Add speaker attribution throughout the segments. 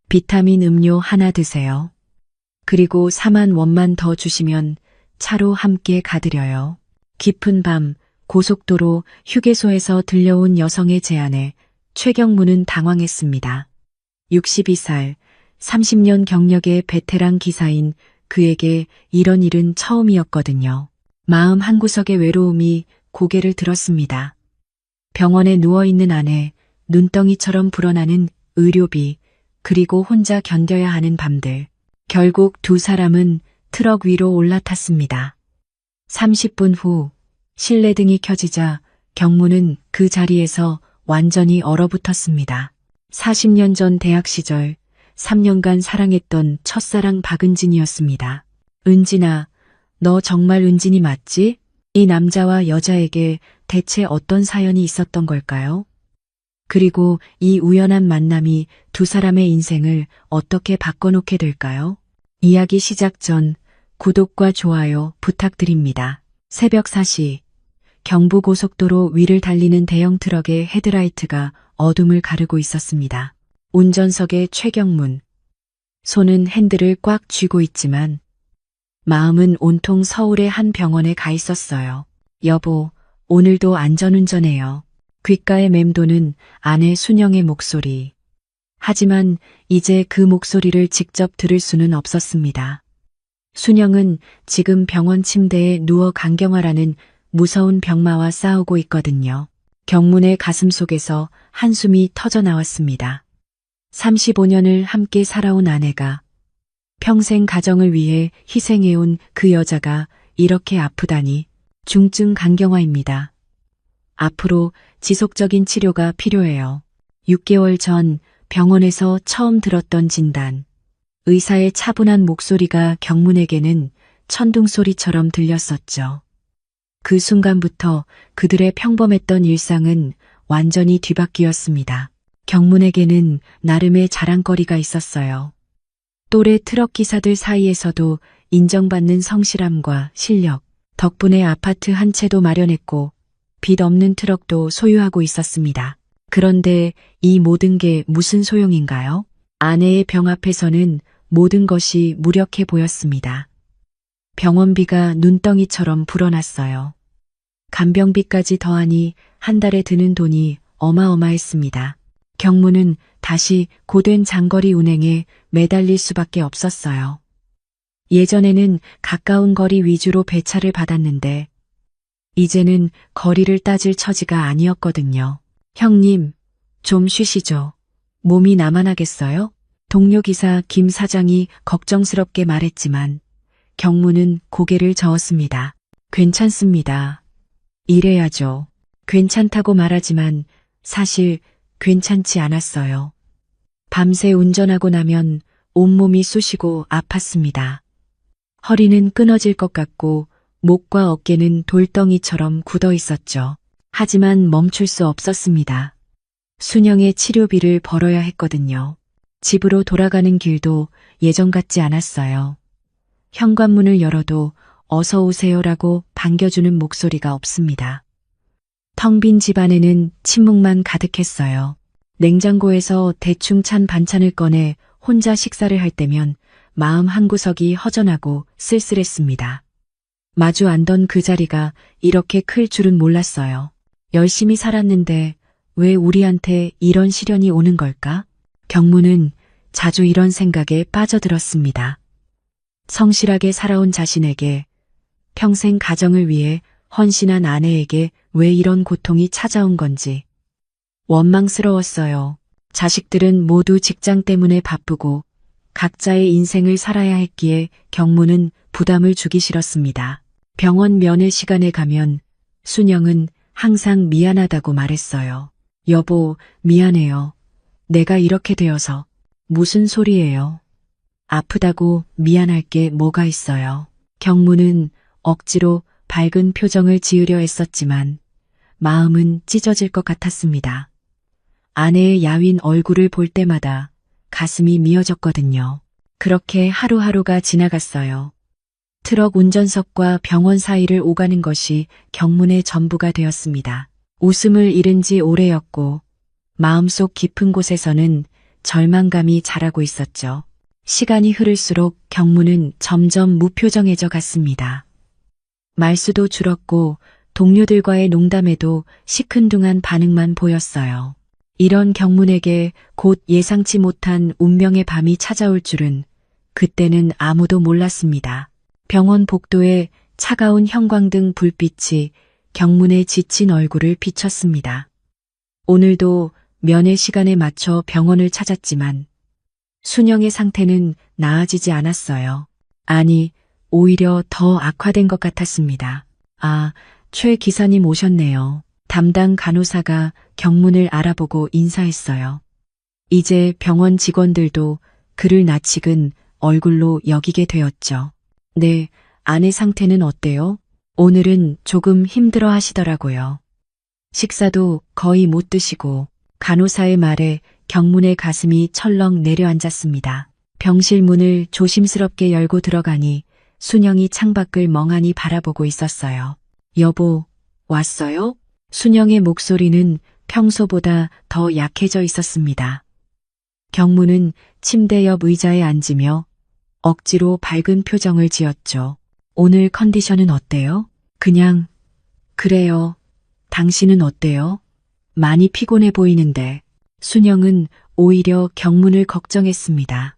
Speaker 1: 비타민 음료 하나 드세요. 그리고 4만 원만 더 주시면 차로 함께 가드려요. 깊은 밤 고속도로 휴게소에서 들려온 여성의 제안에 최경무는 당황했습니다. 62살, 30년 경력의 베테랑 기사인 그에게 이런 일은 처음이었거든요. 마음 한구석의 외로움이 고개를 들었습니다. 병원에 누워있는 아내, 눈덩이처럼 불어나는 의료비, 그리고 혼자 견뎌야 하는 밤들. 결국 두 사람은 트럭 위로 올라탔습니다. 30분 후 실내등이 켜지자 경무는 그 자리에서 완전히 얼어붙었습니다. 40년 전 대학 시절 3년간 사랑했던 첫사랑 박은진이었습니다. 은진아, 너 정말 은진이 맞지? 이 남자와 여자에게 대체 어떤 사연이 있었던 걸까요? 그리고 이 우연한 만남이 두 사람의 인생을 어떻게 바꿔놓게 될까요? 이야기 시작 전 구독과 좋아요 부탁드립니다. 새벽 4시 경부고속도로 위를 달리는 대형 트럭의 헤드라이트가 어둠을 가르고 있었습니다. 운전석의 최경문. 손은 핸들을 꽉 쥐고 있지만 마음은 온통 서울의 한 병원에 가 있었어요. 여보, 오늘도 안전운전해요. 귓가에 맴도는 아내 순영의 목소리. 하지만 이제 그 목소리를 직접 들을 수는 없었습니다. 순영은 지금 병원 침대에 누워 강경화라는 무서운 병마와 싸우고 있거든요. 경문의 가슴 속에서 한숨이 터져 나왔습니다. 35년을 함께 살아온 아내가 평생 가정을 위해 희생해온 그 여자가 이렇게 아프다니. 중증 간경화입니다. 앞으로 지속적인 치료가 필요해요. 6개월 전 병원에서 처음 들었던 진단. 의사의 차분한 목소리가 경문에게는 천둥소리처럼 들렸었죠. 그 순간부터 그들의 평범했던 일상은 완전히 뒤바뀌었습니다. 경문에게는 나름의 자랑거리가 있었어요. 또래 트럭 기사들 사이에서도 인정받는 성실함과 실력, 덕분에 아파트 한 채도 마련했고 빚 없는 트럭도 소유하고 있었습니다. 그런데 이 모든 게 무슨 소용인가요? 아내의 병 앞에서는 모든 것이 무력해 보였습니다. 병원비가 눈덩이처럼 불어났어요. 간병비까지 더하니 한 달에 드는 돈이 어마어마했습니다. 경무는 다시 고된 장거리 운행에 매달릴 수밖에 없었어요. 예전에는 가까운 거리 위주로 배차를 받았는데 이제는 거리를 따질 처지가 아니었거든요. 형님, 좀 쉬시죠. 몸이 나만하겠어요? 동료 기사 김 사장이 걱정스럽게 말했지만 경무는 고개를 저었습니다. 괜찮습니다. 일해야죠. 괜찮다고 말하지만 사실 괜찮지 않았어요. 밤새 운전하고 나면 온몸이 쑤시고 아팠습니다. 허리는 끊어질 것 같고 목과 어깨는 돌덩이처럼 굳어 있었죠. 하지만 멈출 수 없었습니다. 순영의 치료비를 벌어야 했거든요. 집으로 돌아가는 길도 예전 같지 않았어요. 현관문을 열어도 어서 오세요라고 반겨주는 목소리가 없습니다. 텅 빈 집안에는 침묵만 가득했어요. 냉장고에서 대충 찬 반찬을 꺼내 혼자 식사를 할 때면 마음 한구석이 허전하고 쓸쓸했습니다. 마주 앉던 그 자리가 이렇게 클 줄은 몰랐어요. 열심히 살았는데 왜 우리한테 이런 시련이 오는 걸까? 경무는 자주 이런 생각에 빠져들었습니다. 성실하게 살아온 자신에게, 평생 가정을 위해 헌신한 아내에게 왜 이런 고통이 찾아온 건지. 원망스러웠어요. 자식들은 모두 직장 때문에 바쁘고 각자의 인생을 살아야 했기에 경무는 부담을 주기 싫었습니다. 병원 면회 시간에 가면 순영은 항상 미안하다고 말했어요. 여보, 미안해요. 내가 이렇게 되어서. 무슨 소리예요? 아프다고 미안할 게 뭐가 있어요. 경무는 억지로 밝은 표정을 지으려 했었지만 마음은 찢어질 것 같았습니다. 아내의 야윈 얼굴을 볼 때마다 가슴이 미어졌거든요. 그렇게 하루하루가 지나갔어요. 트럭 운전석과 병원 사이를 오가는 것이 경문의 전부가 되었습니다. 웃음을 잃은 지 오래였고 마음속 깊은 곳에서는 절망감이 자라고 있었죠. 시간이 흐를수록 경무는 점점 무표정해져 갔습니다. 말수도 줄었고 동료들과의 농담에도 시큰둥한 반응만 보였어요. 이런 경문에게 곧 예상치 못한 운명의 밤이 찾아올 줄은 그때는 아무도 몰랐습니다. 병원 복도에 차가운 형광등 불빛이 경문의 지친 얼굴을 비췄습니다. 오늘도 면회 시간에 맞춰 병원을 찾았지만 순영의 상태는 나아지지 않았어요. 아니, 오히려 더 악화된 것 같았습니다. 아, 최 기사님 오셨네요. 담당 간호사가 경문을 알아보고 인사했어요. 이제 병원 직원들도 그를 낯익은 얼굴로 여기게 되었죠. 네, 아내 상태는 어때요? 오늘은 조금 힘들어 하시더라고요. 식사도 거의 못 드시고 간호사의 말에 경문의 가슴이 철렁 내려앉았습니다. 병실 문을 조심스럽게 열고 들어가니 순영이 창밖을 멍하니 바라보고 있었어요. 여보, 왔어요? 순영의 목소리는 평소보다 더 약해져 있었습니다. 경문은 침대 옆 의자에 앉으며 억지로 밝은 표정을 지었죠. 오늘 컨디션은 어때요? 그냥, 그래요. 당신은 어때요? 많이 피곤해 보이는데. 순영은 오히려 경문을 걱정했습니다.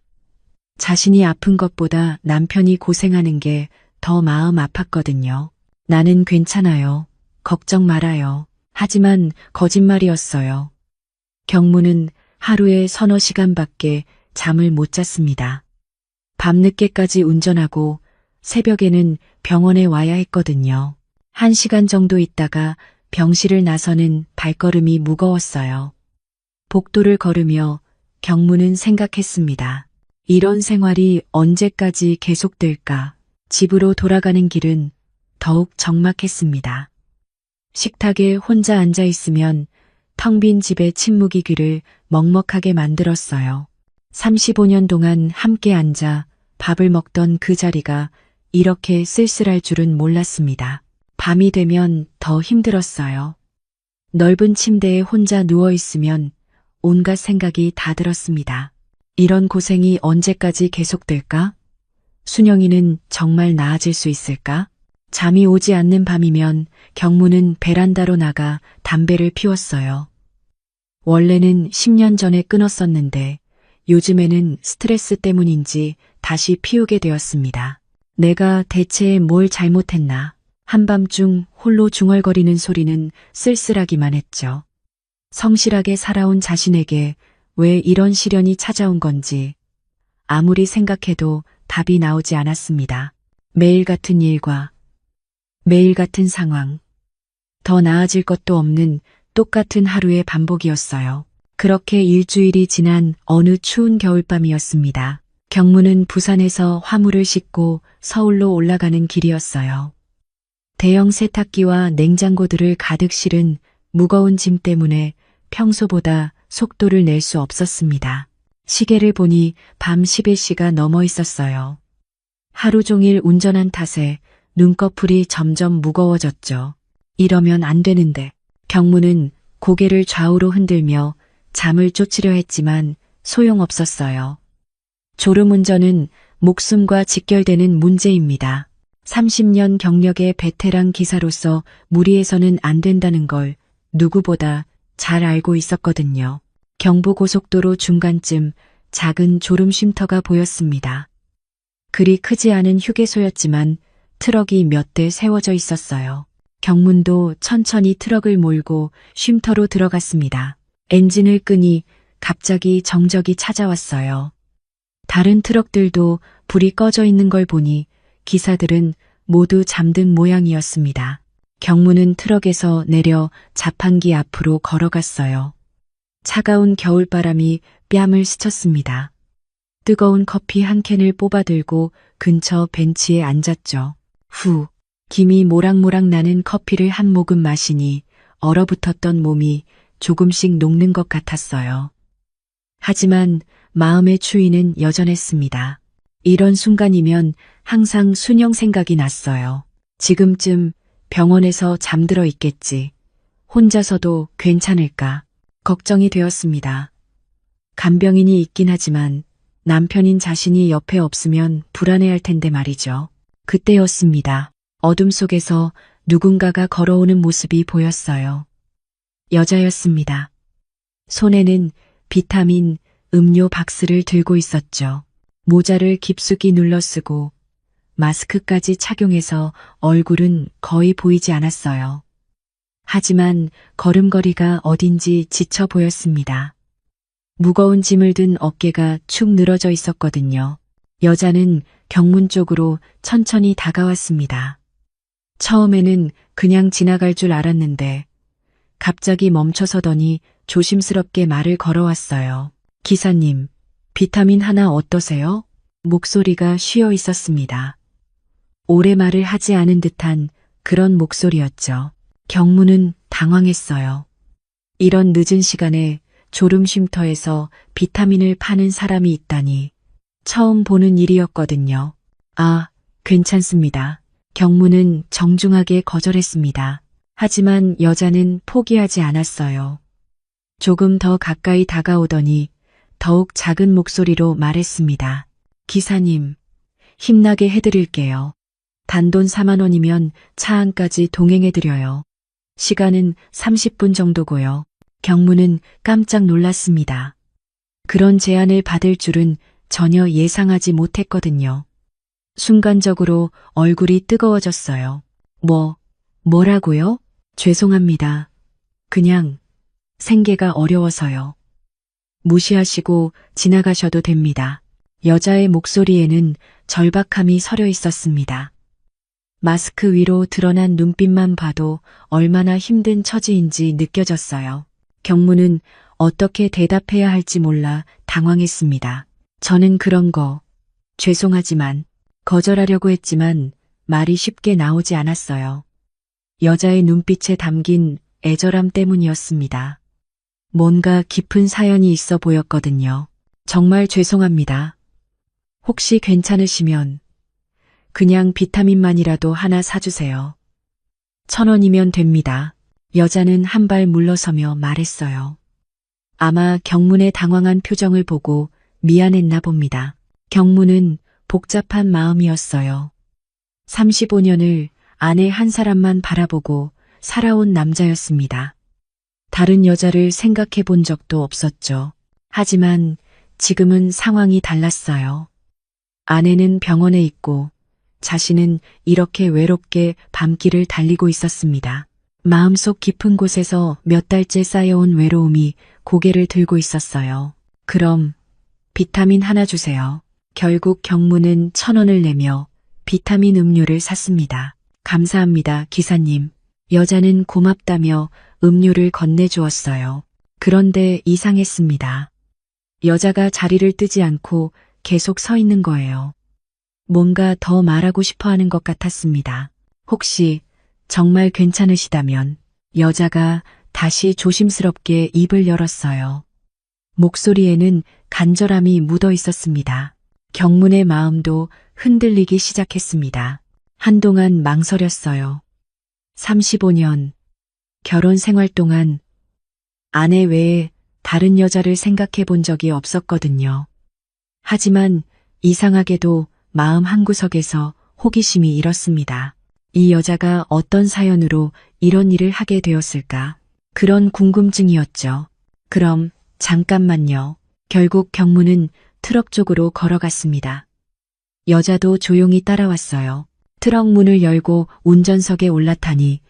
Speaker 1: 자신이 아픈 것보다 남편이 고생하는 게 더 마음 아팠거든요. 나는 괜찮아요. 걱정 말아요. 하지만 거짓말이었어요. 경문은 하루에 서너 시간밖에 잠을 못 잤습니다. 밤늦게까지 운전하고 새벽에는 병원에 와야 했거든요. 1시간 정도 있다가 병실을 나서는 발걸음이 무거웠어요. 복도를 걸으며 경문은 생각했습니다. 이런 생활이 언제까지 계속될까? 집으로 돌아가는 길은 더욱 적막했습니다. 식탁에 혼자 앉아 있으면 텅 빈 집의 침묵이 귀를 먹먹하게 만들었어요. 35년 동안 함께 앉아 밥을 먹던 그 자리가 이렇게 쓸쓸할 줄은 몰랐습니다. 밤이 되면 더 힘들었어요. 넓은 침대에 혼자 누워 있으면 온갖 생각이 다 들었습니다. 이런 고생이 언제까지 계속될까? 순영이는 정말 나아질 수 있을까? 잠이 오지 않는 밤이면 경무는 베란다로 나가 담배를 피웠어요. 원래는 10년 전에 끊었었는데 요즘에는 스트레스 때문인지 다시 피우게 되었습니다. 내가 대체 뭘 잘못했나? 한밤중 홀로 중얼거리는 소리는 쓸쓸하기만 했죠. 성실하게 살아온 자신에게 왜 이런 시련이 찾아온 건지 아무리 생각해도 답이 나오지 않았습니다. 매일 같은 일과 매일 같은 상황, 더 나아질 것도 없는 똑같은 하루의 반복이었어요. 그렇게 일주일이 지난 어느 추운 겨울밤이었습니다. 경무는 부산에서 화물을 싣고 서울로 올라가는 길이었어요. 대형 세탁기와 냉장고들을 가득 실은 무거운 짐 때문에 평소보다 속도를 낼 수 없었습니다. 시계를 보니 밤 11시가 넘어 있었어요. 하루 종일 운전한 탓에 눈꺼풀이 점점 무거워졌죠. 이러면 안 되는데. 경무는 고개를 좌우로 흔들며 잠을 쫓으려 했지만 소용없었어요. 졸음운전은 목숨과 직결되는 문제입니다. 30년 경력의 베테랑 기사로서 무리해서는 안 된다는 걸 누구보다 잘 알고 있었거든요. 경부고속도로 중간쯤 작은 졸음 쉼터가 보였습니다. 그리 크지 않은 휴게소였지만 트럭이 몇 대 세워져 있었어요. 경문도 천천히 트럭을 몰고 쉼터로 들어갔습니다. 엔진을 끄니 갑자기 정적이 찾아왔어요. 다른 트럭들도 불이 꺼져 있는 걸 보니 기사들은 모두 잠든 모양이었습니다. 경무는 트럭에서 내려 자판기 앞으로 걸어갔어요. 차가운 겨울바람이 뺨을 스쳤습니다. 뜨거운 커피 한 캔을 뽑아들고 근처 벤치에 앉았죠. 후, 김이 모락모락 나는 커피를 한 모금 마시니 얼어붙었던 몸이 조금씩 녹는 것 같았어요. 하지만 마음의 추위는 여전했습니다. 이런 순간이면 항상 순영 생각이 났어요. 지금쯤 병원에서 잠들어 있겠지. 혼자서도 괜찮을까? 걱정이 되었습니다. 간병인이 있긴 하지만 남편인 자신이 옆에 없으면 불안해할 텐데 말이죠. 그때였습니다. 어둠 속에서 누군가가 걸어오는 모습이 보였어요. 여자였습니다. 손에는 비타민 음료 박스를 들고 있었죠. 모자를 깊숙이 눌러 쓰고 마스크까지 착용해서 얼굴은 거의 보이지 않았어요. 하지만 걸음걸이가 어딘지 지쳐 보였습니다. 무거운 짐을 든 어깨가 축 늘어져 있었거든요. 여자는 경문 쪽으로 천천히 다가왔습니다. 처음에는 그냥 지나갈 줄 알았는데 갑자기 멈춰서더니 조심스럽게 말을 걸어왔어요. 기사님, 비타민 하나 어떠세요? 목소리가 쉬어 있었습니다. 오래 말을 하지 않은 듯한 그런 목소리였죠. 경무는 당황했어요. 이런 늦은 시간에 졸음 쉼터에서 비타민을 파는 사람이 있다니 처음 보는 일이었거든요. 아, 괜찮습니다. 경무는 정중하게 거절했습니다. 하지만 여자는 포기하지 않았어요. 조금 더 가까이 다가오더니 더욱 작은 목소리로 말했습니다. 기사님, 힘나게 해드릴게요. 단돈 4만 원이면 차 안까지 동행해드려요. 시간은 30분 정도고요. 경무는 깜짝 놀랐습니다. 그런 제안을 받을 줄은 전혀 예상하지 못했거든요. 순간적으로 얼굴이 뜨거워졌어요. 뭐라고요? 죄송합니다. 그냥 생계가 어려워서요. 무시하시고 지나가셔도 됩니다. 여자의 목소리에는 절박함이 서려 있었습니다. 마스크 위로 드러난 눈빛만 봐도 얼마나 힘든 처지인지 느껴졌어요. 경무는 어떻게 대답해야 할지 몰라 당황했습니다. 저는 그런 거 죄송하지만 거절하려고 했지만 말이 쉽게 나오지 않았어요. 여자의 눈빛에 담긴 애절함 때문이었습니다. 뭔가 깊은 사연이 있어 보였거든요. 정말 죄송합니다. 혹시 괜찮으시면 그냥 비타민만이라도 하나 사주세요. 1,000원이면 됩니다. 여자는 한 발 물러서며 말했어요. 아마 경문의 당황한 표정을 보고 미안했나 봅니다. 경문은 복잡한 마음이었어요. 35년을 아내 한 사람만 바라보고 살아온 남자였습니다. 다른 여자를 생각해 본 적도 없었죠. 하지만 지금은 상황이 달랐어요. 아내는 병원에 있고 자신은 이렇게 외롭게 밤길을 달리고 있었습니다. 마음속 깊은 곳에서 몇 달째 쌓여온 외로움이 고개를 들고 있었어요. 그럼 비타민 하나 주세요. 결국 경무는 1,000원을 내며 비타민 음료를 샀습니다. 감사합니다, 기사님. 여자는 고맙다며 음료를 건네주었어요. 그런데 이상했습니다. 여자가 자리를 뜨지 않고 계속 서 있는 거예요. 뭔가 더 말하고 싶어 하는 것 같았습니다. 혹시 정말 괜찮으시다면 여자가 다시 조심스럽게 입을 열었어요. 목소리에는 간절함이 묻어 있었습니다. 경문의 마음도 흔들리기 시작했습니다. 한동안 망설였어요. 35년 결혼 생활 동안 아내 외에 다른 여자를 생각해 본 적이 없었거든요. 하지만 이상하게도 마음 한구석에서 호기심이 일었습니다. 이 여자가 어떤 사연으로 이런 일을 하게 되었을까? 그런 궁금증이었죠. 그럼 잠깐만요. 결국 경무는 트럭 쪽으로 걸어갔습니다. 여자도 조용히 따라왔어요. 트럭 문을 열고 운전석에 올라타니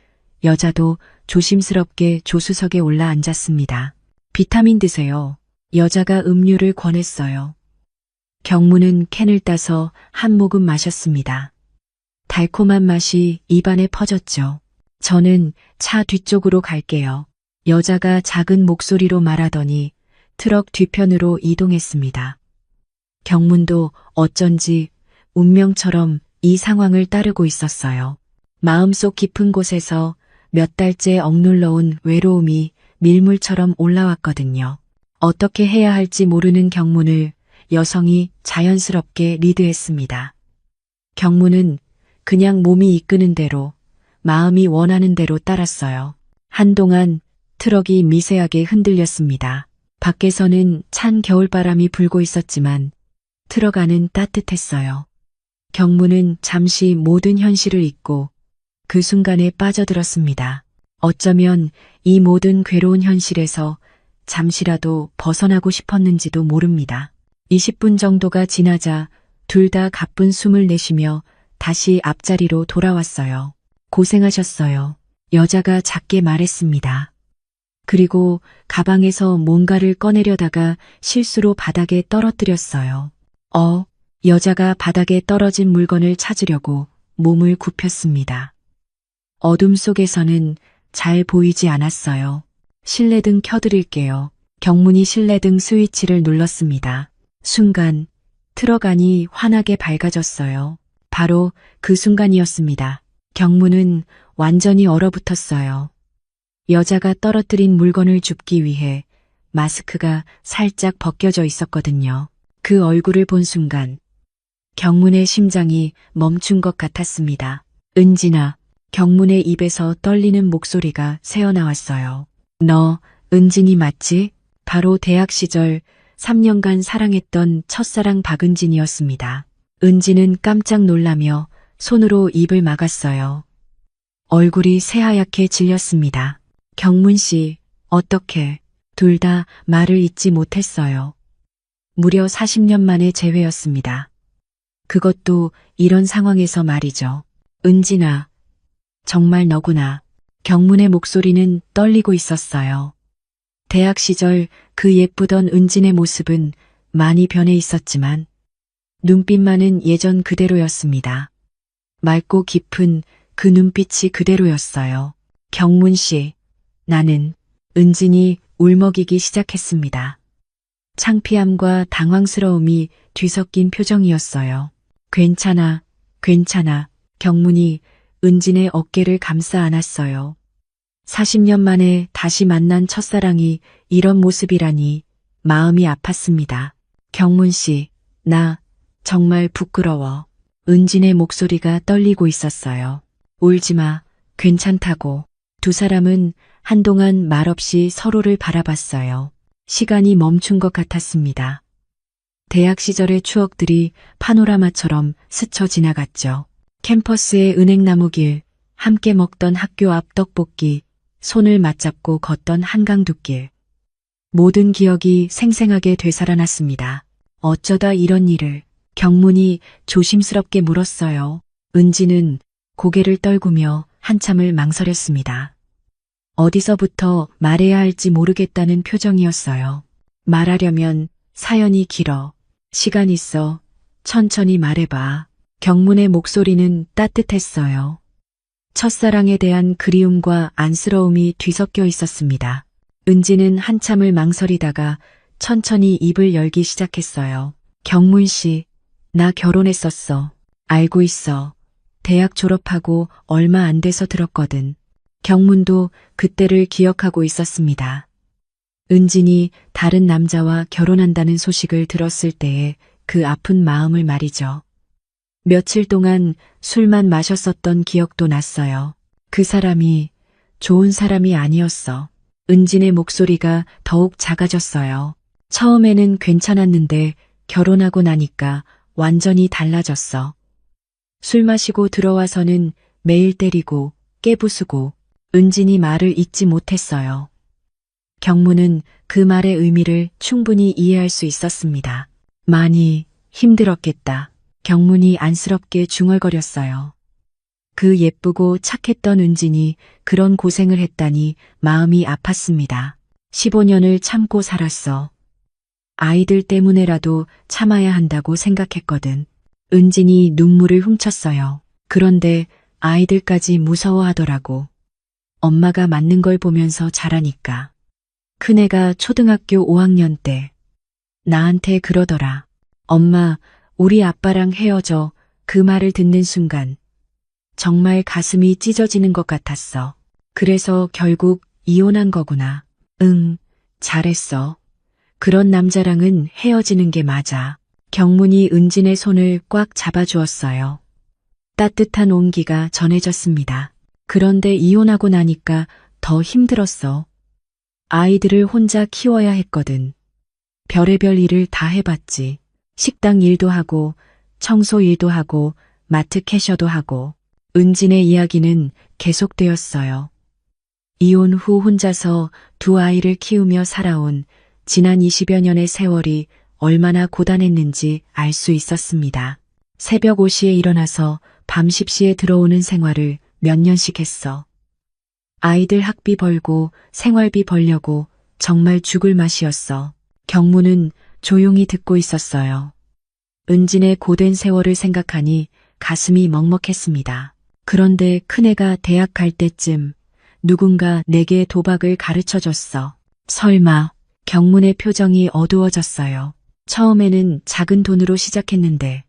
Speaker 1: 여자도 조심스럽게 조수석에 올라 앉았습니다. 비타민 드세요. 여자가 음료를 권했어요. 경무는 캔을 따서 한 모금 마셨습니다. 달콤한 맛이 입안에 퍼졌죠. 저는 차 뒤쪽으로 갈게요. 여자가 작은 목소리로 말하더니 트럭 뒤편으로 이동했습니다. 경문도 어쩐지 운명처럼 이 상황을 따르고 있었어요. 마음속 깊은 곳에서 몇 달째 억눌러온 외로움이 밀물처럼 올라왔거든요. 어떻게 해야 할지 모르는 경문을 여성이 자연스럽게 리드했습니다. 경문은 그냥 몸이 이끄는 대로, 마음이 원하는 대로 따랐어요. 한동안 트럭이 미세하게 흔들렸습니다. 밖에서는 찬 겨울바람이 불고 있었지만 트럭 안은 따뜻했어요. 경무는 잠시 모든 현실을 잊고 그 순간에 빠져들었습니다. 어쩌면 이 모든 괴로운 현실에서 잠시라도 벗어나고 싶었는지도 모릅니다. 20분 정도가 지나자 둘 다 가쁜 숨을 내쉬며 다시 앞자리로 돌아왔어요. 고생하셨어요. 여자가 작게 말했습니다. 그리고 가방에서 뭔가를 꺼내려다가 실수로 바닥에 떨어뜨렸어요. 여자가 바닥에 떨어진 물건을 찾으려고 몸을 굽혔습니다. 어둠 속에서는 잘 보이지 않았어요. 실내등 켜드릴게요. 경문이 실내등 스위치를 눌렀습니다. 순간 트럭 안이 환하게 밝아졌어요. 바로 그 순간이었습니다. 경문은 완전히 얼어붙었어요. 여자가 떨어뜨린 물건을 줍기 위해 마스크가 살짝 벗겨져 있었거든요. 그 얼굴을 본 순간 경문의 심장이 멈춘 것 같았습니다. 은진아, 경문의 입에서 떨리는 목소리가 새어나왔어요. 너 은진이 맞지? 바로 대학 시절 3년간 사랑했던 첫사랑 박은진이었습니다. 은진은 깜짝 놀라며 손으로 입을 막았어요. 얼굴이 새하얗게 질렸습니다. 경문 씨, 어떻게? 둘 다 말을 잇지 못했어요. 무려 40년 만의 재회였습니다. 그것도 이런 상황에서 말이죠. 은진아, 정말 너구나. 경문의 목소리는 떨리고 있었어요. 대학 시절 그 예쁘던 은진의 모습은 많이 변해 있었지만 눈빛만은 예전 그대로였습니다. 맑고 깊은 그 눈빛이 그대로였어요. 경문 씨, 나는 은진이 울먹이기 시작했습니다. 창피함과 당황스러움이 뒤섞인 표정이었어요. 괜찮아, 괜찮아. 경문이 은진의 어깨를 감싸 안았어요. 40년 만에 다시 만난 첫사랑이 이런 모습이라니 마음이 아팠습니다. 경문 씨, 나 정말 부끄러워. 은진의 목소리가 떨리고 있었어요. 울지 마, 괜찮다고. 두 사람은 한동안 말없이 서로를 바라봤어요. 시간이 멈춘 것 같았습니다. 대학 시절의 추억들이 파노라마처럼 스쳐 지나갔죠. 캠퍼스의 은행나무길, 함께 먹던 학교 앞 떡볶이, 손을 맞잡고 걷던 한강둑길. 모든 기억이 생생하게 되살아났습니다. 어쩌다 이런 일을. 경문이 조심스럽게 물었어요. 은지는 고개를 떨구며 한참을 망설였습니다. 어디서부터 말해야 할지 모르겠다는 표정이었어요. 말하려면 사연이 길어. 시간 있어. 천천히 말해봐. 경문의 목소리는 따뜻했어요. 첫사랑에 대한 그리움과 안쓰러움이 뒤섞여 있었습니다. 은지는 한참을 망설이다가 천천히 입을 열기 시작했어요. 경문 씨, 나 결혼했었어. 알고 있어. 대학 졸업하고 얼마 안 돼서 들었거든. 경문도 그때를 기억하고 있었습니다. 은진이 다른 남자와 결혼한다는 소식을 들었을 때의 그 아픈 마음을 말이죠. 며칠 동안 술만 마셨었던 기억도 났어요. 그 사람이 좋은 사람이 아니었어. 은진의 목소리가 더욱 작아졌어요. 처음에는 괜찮았는데 결혼하고 나니까 완전히 달라졌어. 술 마시고 들어와서는 매일 때리고 깨부수고. 은진이 말을 잇지 못했어요. 경무는 그 말의 의미를 충분히 이해할 수 있었습니다. 많이 힘들었겠다. 경문이 안쓰럽게 중얼거렸어요. 그 예쁘고 착했던 은진이 그런 고생을 했다니 마음이 아팠습니다. 15년을 참고 살았어. 아이들 때문에라도 참아야 한다고 생각했거든. 은진이 눈물을 훔쳤어요. 그런데 아이들까지 무서워하더라고. 엄마가 맞는 걸 보면서 자라니까. 큰애가 초등학교 5학년 때 나한테 그러더라. 엄마, 우리 아빠랑 헤어져. 그 말을 듣는 순간 정말 가슴이 찢어지는 것 같았어. 그래서 결국 이혼한 거구나. 응, 잘했어. 그런 남자랑은 헤어지는 게 맞아. 경문이 은진의 손을 꽉 잡아주었어요. 따뜻한 온기가 전해졌습니다. 그런데 이혼하고 나니까 더 힘들었어. 아이들을 혼자 키워야 했거든. 별의별 일을 다 해봤지. 식당 일도 하고, 청소 일도 하고, 마트 캐셔도 하고. 은진의 이야기는 계속되었어요. 이혼 후 혼자서 두 아이를 키우며 살아온 지난 20여 년의 세월이 얼마나 고단했는지 알 수 있었습니다. 새벽 5시에 일어나서 밤 10시에 들어오는 생활을 몇 년씩 했어. 아이들 학비 벌고 생활비 벌려고 정말 죽을 맛이었어. 경무는 조용히 듣고 있었어요. 은진의 고된 세월을 생각하니 가슴이 먹먹했습니다. 그런데 큰애가 대학 갈 때쯤 누군가 내게 도박을 가르쳐줬어. 설마. 경문의 표정이 어두워졌어요. 처음에는 작은 돈으로 시작했는데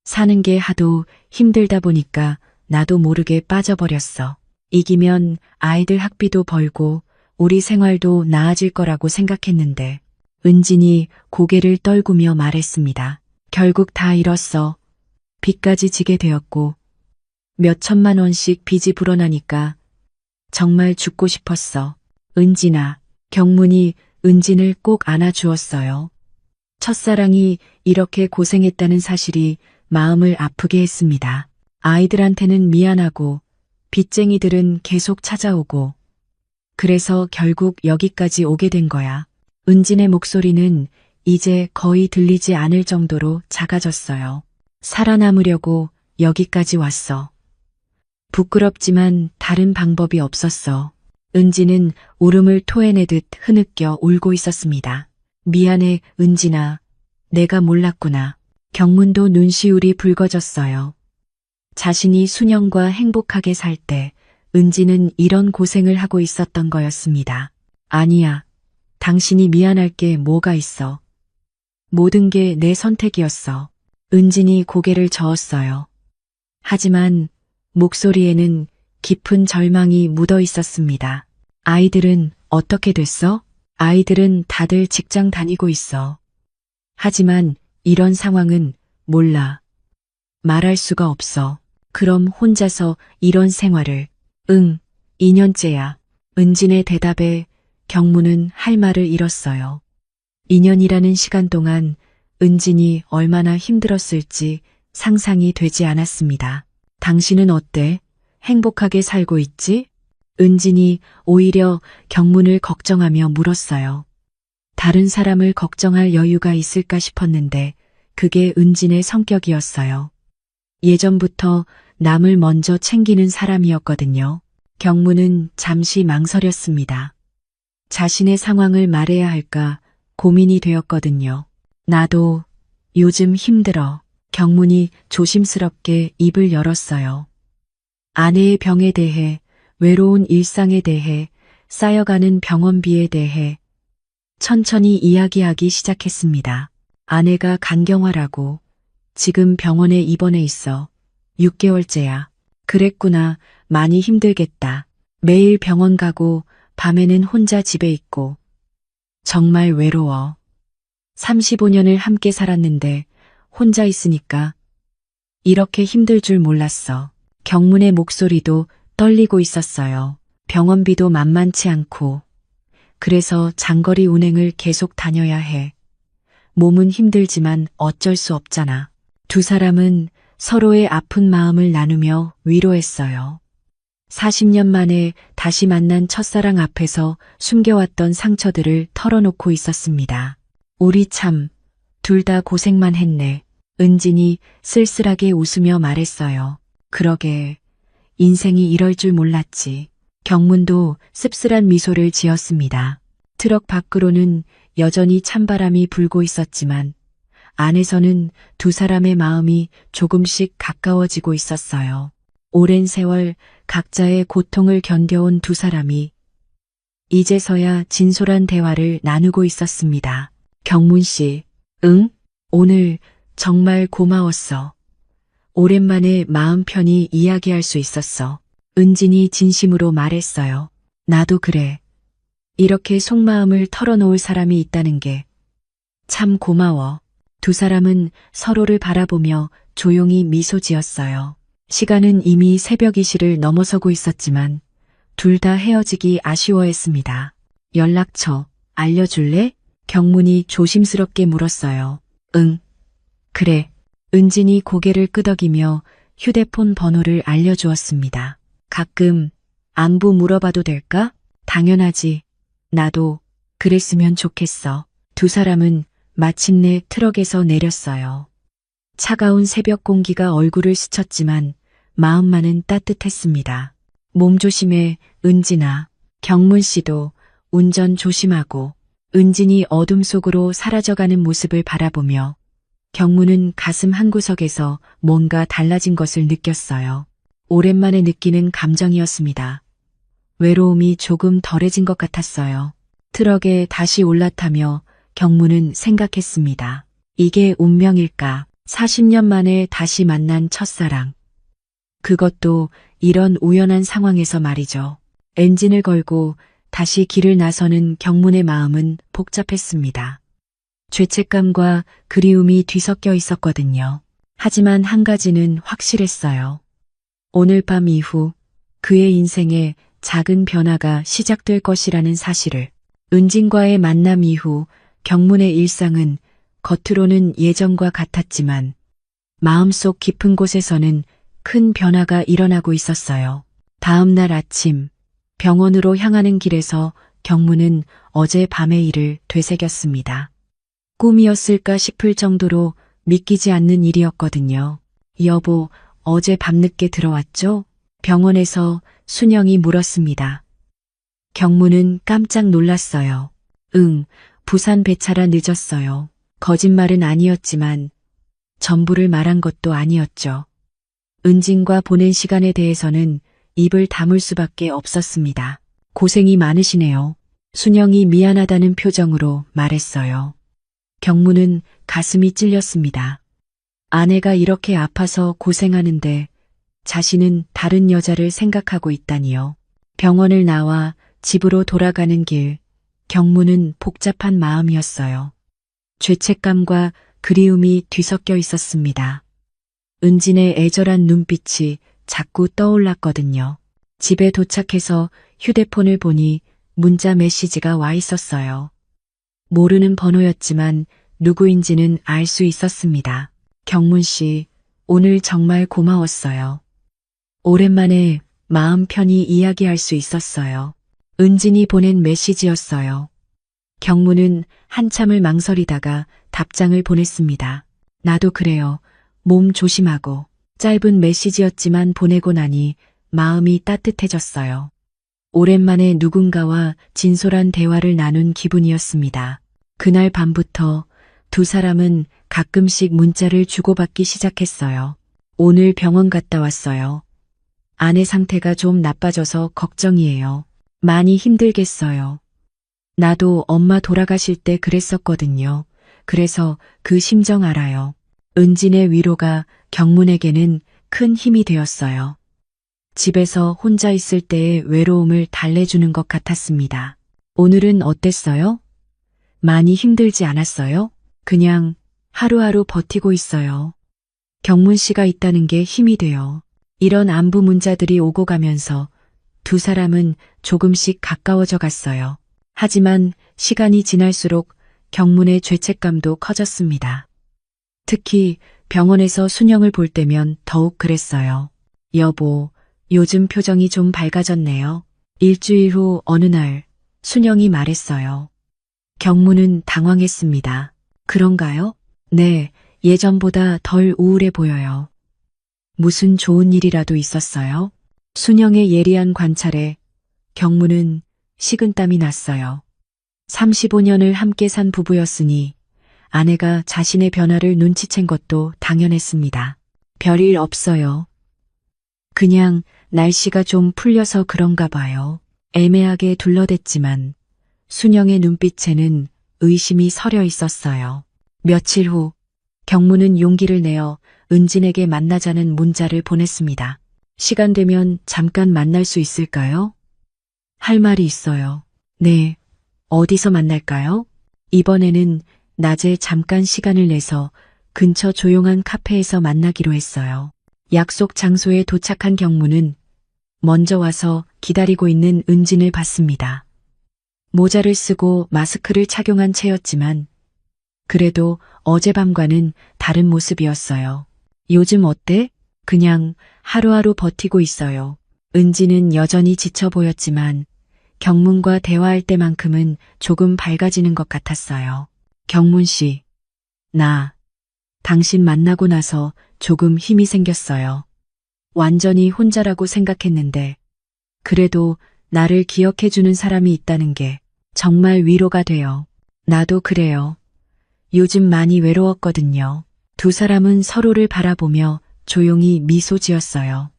Speaker 1: 사는 게 하도 힘들다 보니까 나도 모르게 빠져버렸어. 이기면 아이들 학비도 벌고 우리 생활도 나아질 거라고 생각했는데. 은진이 고개를 떨구며 말했습니다. 결국 다 잃었어. 빚까지 지게 되었고 몇 천만 원씩 빚이 불어나니까 정말 죽고 싶었어. 은진아. 경문이 은진을 꼭 안아주었어요. 첫사랑이 이렇게 고생했다는 사실이 마음을 아프게 했습니다. 아이들한테는 미안하고 빚쟁이들은 계속 찾아오고 그래서 결국 여기까지 오게 된 거야. 은진의 목소리는 이제 거의 들리지 않을 정도로 작아졌어요. 살아남으려고 여기까지 왔어. 부끄럽지만 다른 방법이 없었어. 은진은 울음을 토해내듯 흐느껴 울고 있었습니다. 미안해, 은진아. 내가 몰랐구나. 경문도 눈시울이 붉어졌어요. 자신이 순영과 행복하게 살 때 은진은 이런 고생을 하고 있었던 거였습니다. 아니야. 당신이 미안할 게 뭐가 있어. 모든 게 내 선택이었어. 은진이 고개를 저었어요. 하지만 목소리에는 깊은 절망이 묻어 있었습니다. 아이들은 어떻게 됐어? 아이들은 다들 직장 다니고 있어. 하지만 이런 상황은 몰라. 말할 수가 없어. 그럼 혼자서 이런 생활을. 응, 2년째야. 은진의 대답에 경무는 할 말을 잃었어요. 2년이라는 시간 동안 은진이 얼마나 힘들었을지 상상이 되지 않았습니다. 당신은 어때? 행복하게 살고 있지? 은진이 오히려 경문을 걱정하며 물었어요. 다른 사람을 걱정할 여유가 있을까 싶었는데 그게 은진의 성격이었어요. 예전부터 남을 먼저 챙기는 사람이었거든요. 경문은 잠시 망설였습니다. 자신의 상황을 말해야 할까 고민이 되었거든요. 나도 요즘 힘들어. 경문이 조심스럽게 입을 열었어요. 아내의 병에 대해, 외로운 일상에 대해, 쌓여가는 병원비에 대해 천천히 이야기하기 시작했습니다. 아내가 간경화라고 지금 병원에 입원해 있어. 6개월째야. 그랬구나. 많이 힘들겠다. 매일 병원 가고 밤에는 혼자 집에 있고. 정말 외로워. 35년을 함께 살았는데 혼자 있으니까 이렇게 힘들 줄 몰랐어. 경문의 목소리도 떨리고 있었어요. 병원비도 만만치 않고 그래서 장거리 운행을 계속 다녀야 해. 몸은 힘들지만 어쩔 수 없잖아. 두 사람은 서로의 아픈 마음을 나누며 위로했어요. 40년 만에 다시 만난 첫사랑 앞에서 숨겨왔던 상처들을 털어놓고 있었습니다. 우리 참, 둘 다 고생만 했네. 은진이 쓸쓸하게 웃으며 말했어요. 그러게, 인생이 이럴 줄 몰랐지. 경문도 씁쓸한 미소를 지었습니다. 트럭 밖으로는 여전히 찬바람이 불고 있었지만 안에서는 두 사람의 마음이 조금씩 가까워지고 있었어요. 오랜 세월 각자의 고통을 견뎌온 두 사람이 이제서야 진솔한 대화를 나누고 있었습니다. 경문 씨, 응? 오늘 정말 고마웠어. 오랜만에 마음 편히 이야기할 수 있었어. 은진이 진심으로 말했어요. 나도 그래. 이렇게 속마음을 털어놓을 사람이 있다는 게 참 고마워. 두 사람은 서로를 바라보며 조용히 미소 지었어요. 시간은 이미 새벽 2시를 넘어서고 있었지만 둘 다 헤어지기 아쉬워했습니다. 연락처 알려줄래? 경문이 조심스럽게 물었어요. 응, 그래. 은진이 고개를 끄덕이며 휴대폰 번호를 알려주었습니다. 가끔 안부 물어봐도 될까? 당연하지. 나도 그랬으면 좋겠어. 두 사람은 마침내 트럭에서 내렸어요. 차가운 새벽 공기가 얼굴을 스쳤지만 마음만은 따뜻했습니다. 몸 조심해, 은진아. 경문 씨도 운전 조심하고. 은진이 어둠 속으로 사라져가는 모습을 바라보며 경문은 가슴 한구석에서 뭔가 달라진 것을 느꼈어요. 오랜만에 느끼는 감정이었습니다. 외로움이 조금 덜해진 것 같았어요. 트럭에 다시 올라타며 경문은 생각했습니다. 이게 운명일까? 40년 만에 다시 만난 첫사랑. 그것도 이런 우연한 상황에서 말이죠. 엔진을 걸고 다시 길을 나서는 경문의 마음은 복잡했습니다. 죄책감과 그리움이 뒤섞여 있었거든요. 하지만 한 가지는 확실했어요. 오늘 밤 이후 그의 인생에 작은 변화가 시작될 것이라는 사실을. 은진과의 만남 이후 경문의 일상은 겉으로는 예전과 같았지만 마음속 깊은 곳에서는 큰 변화가 일어나고 있었어요. 다음 날 아침 병원으로 향하는 길에서 경문은 어제 밤의 일을 되새겼습니다. 꿈이었을까 싶을 정도로 믿기지 않는 일이었거든요. 여보, 어제 밤늦게 들어왔죠? 병원에서 순영이 물었습니다. 경문은 깜짝 놀랐어요. 응, 부산 배차라 늦었어요. 거짓말은 아니었지만 전부를 말한 것도 아니었죠. 은진과 보낸 시간에 대해서는 입을 다물 수밖에 없었습니다. 고생이 많으시네요. 순영이 미안하다는 표정으로 말했어요. 경문은 가슴이 찔렸습니다. 아내가 이렇게 아파서 고생하는데 자신은 다른 여자를 생각하고 있다니요. 병원을 나와 집으로 돌아가는 길, 경문은 복잡한 마음이었어요. 죄책감과 그리움이 뒤섞여 있었습니다. 은진의 애절한 눈빛이 자꾸 떠올랐거든요. 집에 도착해서 휴대폰을 보니 문자 메시지가 와 있었어요. 모르는 번호였지만 누구인지는 알 수 있었습니다. 경문 씨, 오늘 정말 고마웠어요. 오랜만에 마음 편히 이야기할 수 있었어요. 은진이 보낸 메시지였어요. 경문은 한참을 망설이다가 답장을 보냈습니다. 나도 그래요. 몸 조심하고. 짧은 메시지였지만 보내고 나니 마음이 따뜻해졌어요. 오랜만에 누군가와 진솔한 대화를 나눈 기분이었습니다. 그날 밤부터 두 사람은 가끔씩 문자를 주고받기 시작했어요. 오늘 병원 갔다 왔어요. 아내 상태가 좀 나빠져서 걱정이에요. 많이 힘들겠어요. 나도 엄마 돌아가실 때 그랬었거든요. 그래서 그 심정 알아요. 은진의 위로가 경문에게는 큰 힘이 되었어요. 집에서 혼자 있을 때의 외로움을 달래주는 것 같았습니다. 오늘은 어땠어요? 많이 힘들지 않았어요? 그냥 하루하루 버티고 있어요. 경문 씨가 있다는 게 힘이 돼요. 이런 안부 문자들이 오고 가면서 두 사람은 조금씩 가까워져 갔어요. 하지만 시간이 지날수록 경문의 죄책감도 커졌습니다. 특히 병원에서 순영을 볼 때면 더욱 그랬어요. 여보, 요즘 표정이 좀 밝아졌네요. 일주일 후 어느 날 순영이 말했어요. 경문은 당황했습니다. 그런가요? 네, 예전보다 덜 우울해 보여요. 무슨 좋은 일이라도 있었어요? 순영의 예리한 관찰에 경문은 식은땀이 났어요. 35년을 함께 산 부부였으니 아내가 자신의 변화를 눈치챈 것도 당연했습니다. 별일 없어요. 그냥 날씨가 좀 풀려서 그런가 봐요. 애매하게 둘러댔지만 순영의 눈빛에는 의심이 서려 있었어요. 며칠 후 경문은 용기를 내어 은진에게 만나자는 문자를 보냈습니다. 시간 되면 잠깐 만날 수 있을까요? 할 말이 있어요. 네. 어디서 만날까요? 이번에는 낮에 잠깐 시간을 내서 근처 조용한 카페에서 만나기로 했어요. 약속 장소에 도착한 경문은 먼저 와서 기다리고 있는 은진을 봤습니다. 모자를 쓰고 마스크를 착용한 채였지만 그래도 어젯밤과는 다른 모습이었어요. 요즘 어때? 그냥 하루하루 버티고 있어요. 은지는 여전히 지쳐 보였지만 경문과 대화할 때만큼은 조금 밝아지는 것 같았어요. 경문 씨, 나 당신 만나고 나서 조금 힘이 생겼어요. 완전히 혼자라고 생각했는데 그래도 나를 기억해주는 사람이 있다는 게 정말 위로가 돼요. 나도 그래요. 요즘 많이 외로웠거든요. 두 사람은 서로를 바라보며 조용히 미소 지었어요.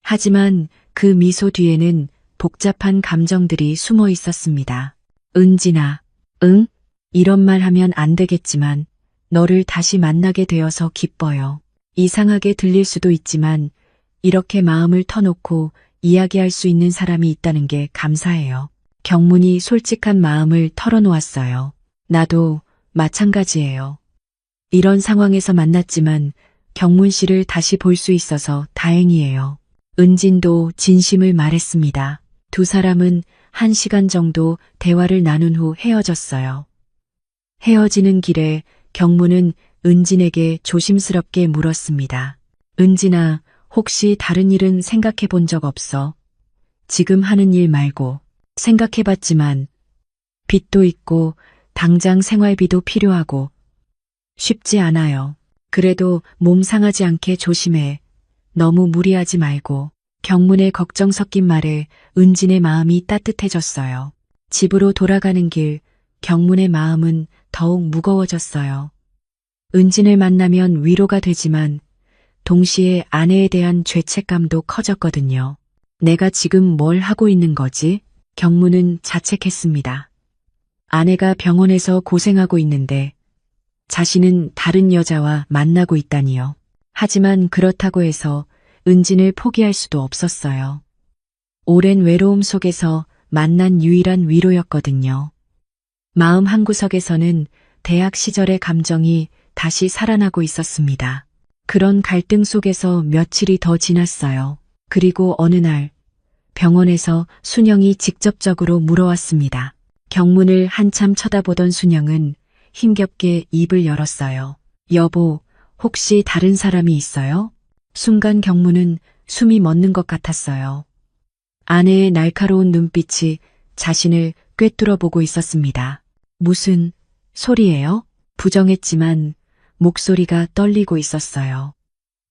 Speaker 1: 하지만 그 미소 뒤에는 복잡한 감정들이 숨어 있었습니다. 은진아, 응? 이런 말 하면 안 되겠지만 너를 다시 만나게 되어서 기뻐요. 이상하게 들릴 수도 있지만 이렇게 마음을 터놓고 이야기할 수 있는 사람이 있다는 게 감사해요. 경문이 솔직한 마음을 털어놓았어요. 나도 마찬가지예요. 이런 상황에서 만났지만 경문 씨를 다시 볼 수 있어서 다행이에요. 은진도 진심을 말했습니다. 두 사람은 1시간 정도 대화를 나눈 후 헤어졌어요. 헤어지는 길에 경문은 은진에게 조심스럽게 물었습니다. 은진아, 혹시 다른 일은 생각해 본 적 없어? 지금 하는 일 말고. 생각해 봤지만 빚도 있고 당장 생활비도 필요하고 쉽지 않아요. 그래도 몸 상하지 않게 조심해. 너무 무리하지 말고. 경문의 걱정 섞인 말에 은진의 마음이 따뜻해졌어요. 집으로 돌아가는 길, 경문의 마음은 더욱 무거워졌어요. 은진을 만나면 위로가 되지만 동시에 아내에 대한 죄책감도 커졌거든요. 내가 지금 뭘 하고 있는 거지? 경문은 자책했습니다. 아내가 병원에서 고생하고 있는데 자신은 다른 여자와 만나고 있다니요. 하지만 그렇다고 해서 은진을 포기할 수도 없었어요. 오랜 외로움 속에서 만난 유일한 위로였거든요. 마음 한구석에서는 대학 시절의 감정이 다시 살아나고 있었습니다. 그런 갈등 속에서 며칠이 더 지났어요. 그리고 어느 날 병원에서 순영이 직접적으로 물어왔습니다. 경문을 한참 쳐다보던 순영은 힘겹게 입을 열었어요. 여보, 혹시 다른 사람이 있어요? 순간 경문은 숨이 멎는 것 같았어요. 아내의 날카로운 눈빛이 자신을 꿰뚫어 보고 있었습니다. 무슨 소리예요? 부정했지만 목소리가 떨리고 있었어요.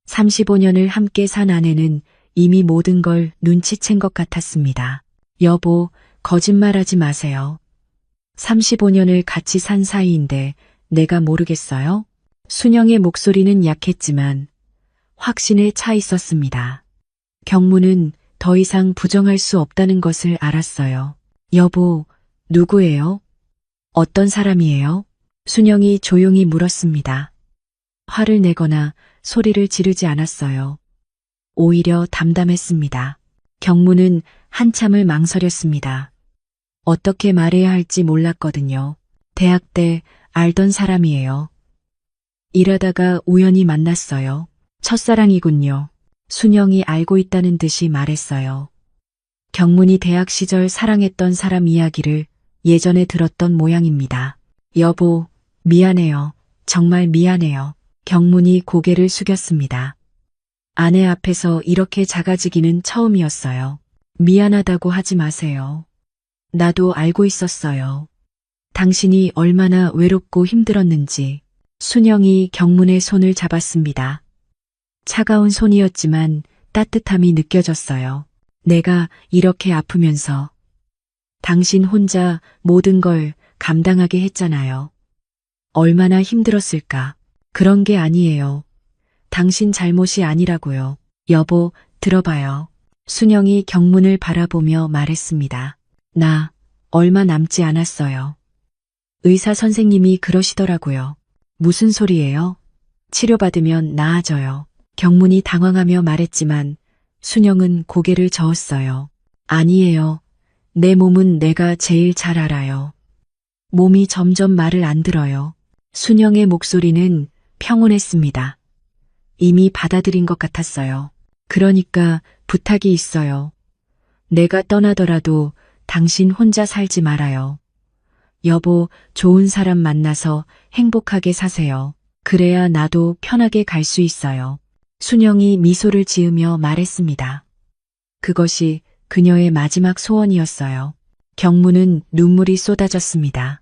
Speaker 1: 35년을 함께 산 아내는 이미 모든 걸 눈치챈 것 같았습니다. 여보, 거짓말하지 마세요. 35년을 같이 산 사이인데 내가 모르겠어요? 순영의 목소리는 약했지만 확신에 차 있었습니다. 경무는 더 이상 부정할 수 없다는 것을 알았어요. 여보, 누구예요? 어떤 사람이에요? 순영이 조용히 물었습니다. 화를 내거나 소리를 지르지 않았어요. 오히려 담담했습니다. 경무는 한참을 망설였습니다. 어떻게 말해야 할지 몰랐거든요. 대학 때 알던 사람이에요. 일하다가 우연히 만났어요. 첫사랑이군요. 순영이 알고 있다는 듯이 말했어요. 경문이 대학 시절 사랑했던 사람 이야기를 예전에 들었던 모양입니다. 여보, 미안해요. 정말 미안해요. 경문이 고개를 숙였습니다. 아내 앞에서 이렇게 작아지기는 처음이었어요. 미안하다고 하지 마세요. 나도 알고 있었어요. 당신이 얼마나 외롭고 힘들었는지. 순영이 경문의 손을 잡았습니다. 차가운 손이었지만 따뜻함이 느껴졌어요. 내가 이렇게 아프면서 당신 혼자 모든 걸 감당하게 했잖아요. 얼마나 힘들었을까. 그런 게 아니에요. 당신 잘못이 아니라고요. 여보, 들어봐요. 순영이 경문을 바라보며 말했습니다. 나 얼마 남지 않았어요. 의사 선생님이 그러시더라고요. 무슨 소리예요? 치료받으면 나아져요. 경문이 당황하며 말했지만 순영은 고개를 저었어요. 아니에요. 내 몸은 내가 제일 잘 알아요. 몸이 점점 말을 안 들어요. 순영의 목소리는 평온했습니다. 이미 받아들인 것 같았어요. 그러니까 부탁이 있어요. 내가 떠나더라도 당신 혼자 살지 말아요. 여보, 좋은 사람 만나서 행복하게 사세요. 그래야 나도 편하게 갈 수 있어요. 순영이 미소를 지으며 말했습니다. 그것이 그녀의 마지막 소원이었어요. 경무는 눈물이 쏟아졌습니다.